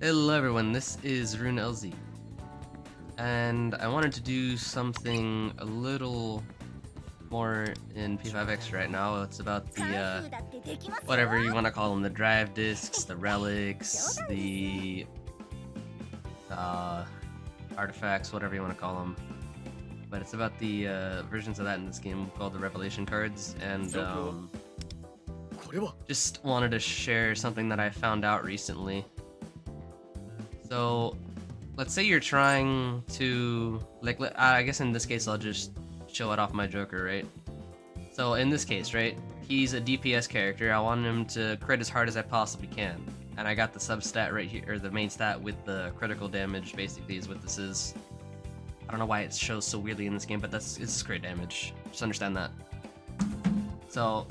Hello everyone, this is Rune LZ, and I wanted to do something a little more in P5X right now. It's about the, whatever you want to call them, the drive discs, the relics, the, artifacts, whatever you want to call them. But it's about the, versions of that in this game called the Revelation cards, and, just wanted to share something that I found out recently. So, let's say you're trying to, like, I guess in this case I'll just show it off my Joker, right? So in this case, right, he's a DPS character. I want him to crit as hard as I possibly can. And I got the substat right here, or the main stat with the critical damage, basically is what this is. I don't know why it shows so weirdly in this game, but it's crit damage. Just understand that. So,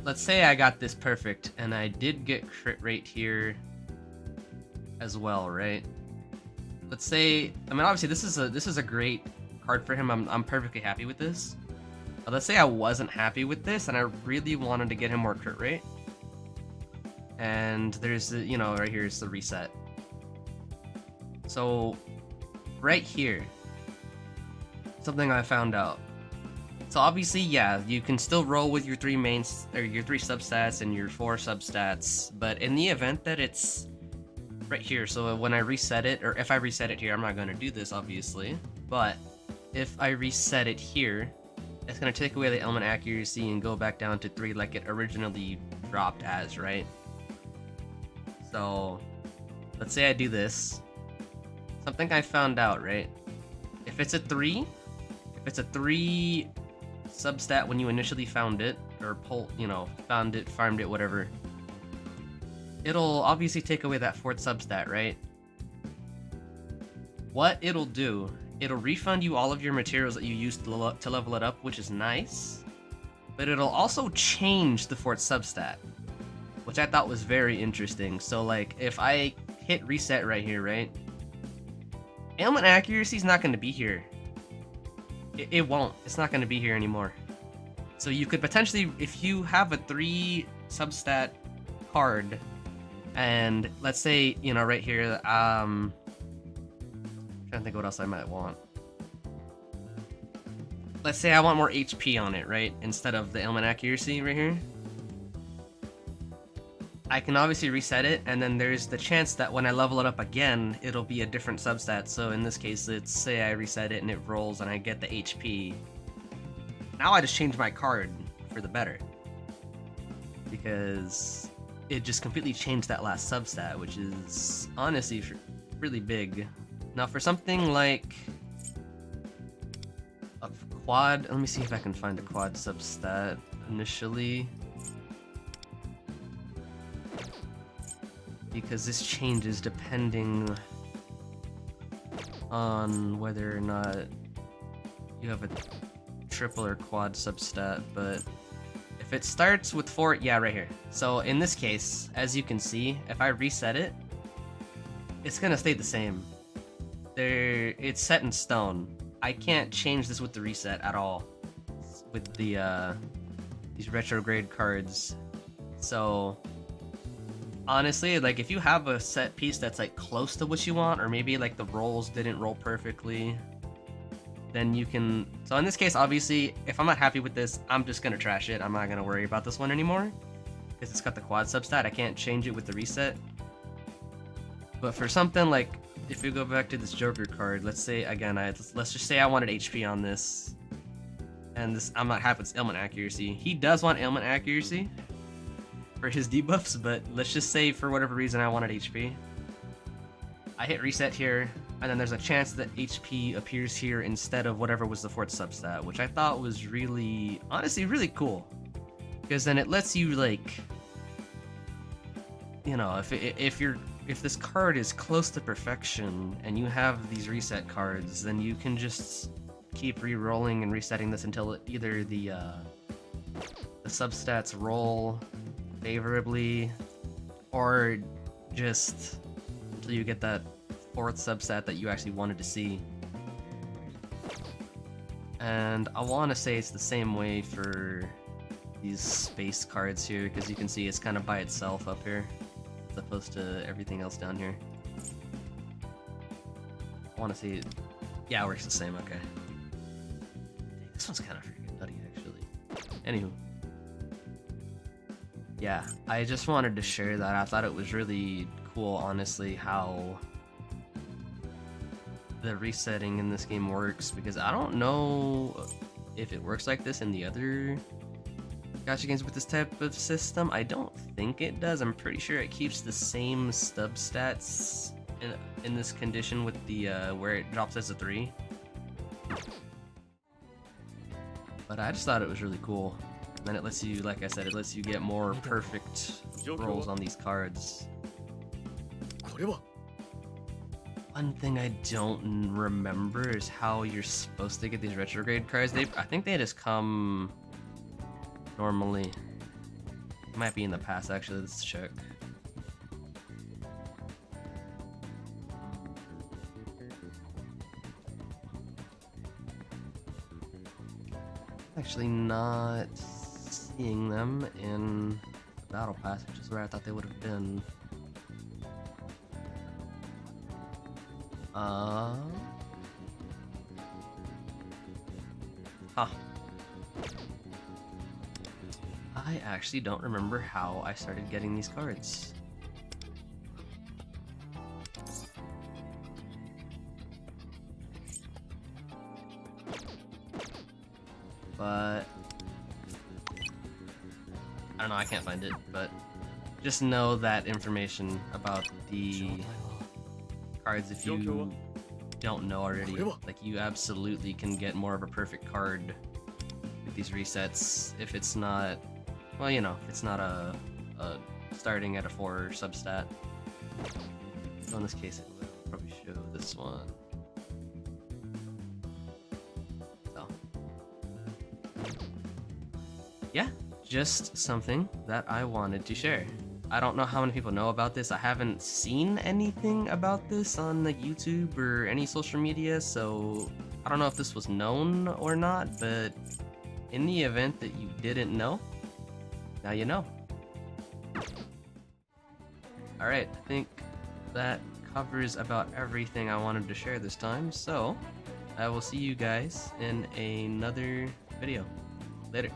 let's say I got this perfect, and I did get crit rate here as well, right? Let's say, I mean, obviously this is a great card for him. I'm perfectly happy with this. But let's say I wasn't happy with this, and I really wanted to get him more crit rate. And there's the, you know, right here is the reset. So, right here, something I found out. So obviously, yeah, you can still roll with your three mains, or your 3 substats and your 4 substats, but in the event that it's right here, so when I reset it, or if I reset it here, I'm not going to do this obviously, but if I reset it here, it's going to take away the element accuracy and go back down to 3 like it originally dropped as, right? So let's say I do this. Something I found out, right? If it's a 3 substat when you initially found it, or found it, farmed it, whatever, it'll obviously take away that 4th substat, right? What it'll do, it'll refund you all of your materials that you used to level it up, which is nice, but it'll also change the 4th substat, which I thought was very interesting. So like, if I hit reset right here, right? Ailment accuracy is not going to be here. It won't. It's not going to be here anymore. So you could potentially, if you have a 3 substat card, and let's say, you know, right here, trying to think what else I might want. Let's say I want more HP on it, right? Instead of the ailment accuracy right here. I can obviously reset it, and then there's the chance that when I level it up again, it'll be a different substat. So in this case, let's say I reset it and it rolls and I get the HP. Now I just change my card for the better, because it just completely changed that last substat, which is honestly really big. Now for something like a quad, let me see if I can find a quad substat initially, because this changes depending on whether or not you have a triple or quad substat. But if it starts with 4, yeah, right here. So in this case, as you can see, if I reset it, it's gonna stay the same. It's set in stone. I can't change this with the reset at all, with the these retrograde cards. So honestly, like, if you have a set piece that's like close to what you want, or maybe like the rolls didn't roll perfectly, then you can. So in this case, obviously, if I'm not happy with this, I'm just gonna trash it. I'm not gonna worry about this one anymore, because it's got the quad substat. I can't change it with the reset. But for something like, if we go back to this Joker card, let's say again, let's just say I wanted HP on this, and this, I'm not happy with ailment accuracy. He does want ailment accuracy for his debuffs, but let's just say for whatever reason I wanted HP. I hit reset here, and then there's a chance that HP appears here instead of whatever was the 4th substat, which I thought was really, honestly, really cool. Because then it lets you, like, you know, if this card is close to perfection and you have these reset cards, then you can just keep re-rolling and resetting this until either the substats roll favorably, or just until you get that 4th substat that you actually wanted to see. And I want to say it's the same way for these space cards here, because you can see it's kind of by itself up here. as opposed to everything else down here. I want to see it. Yeah, it works the same. Okay. This one's kind of freaking nutty, actually. Anywho. Yeah, I just wanted to share that. I thought it was really cool, honestly, how the resetting in this game works, because I don't know if it works like this in the other gacha games with this type of system. I don't think it does. I'm pretty sure it keeps the same stub stats in this condition with the where it drops as a 3. But I just thought it was really cool. And then it lets you, like I said, it lets you get more perfect rolls on these cards. One thing I don't remember is how you're supposed to get these retrograde cards. I think they just come normally. It might be in the past, actually. Let's check. Actually not seeing them in the battle pass, which is where I thought they would have been. Huh. I actually don't remember how I started getting these cards. But I don't know, I can't find it, but just know that information about the cards if you don't know already. Like, you absolutely can get more of a perfect card with these resets if it's not, well, you know, if it's not a starting at a 4 substat. So in this case, it would probably show this one. So yeah, just something that I wanted to share. I don't know how many people know about this. I haven't seen anything about this on the YouTube or any social media, so I don't know if this was known or not, but in the event that you didn't know, now you know. Alright, I think that covers about everything I wanted to share this time, so I will see you guys in another video. Later.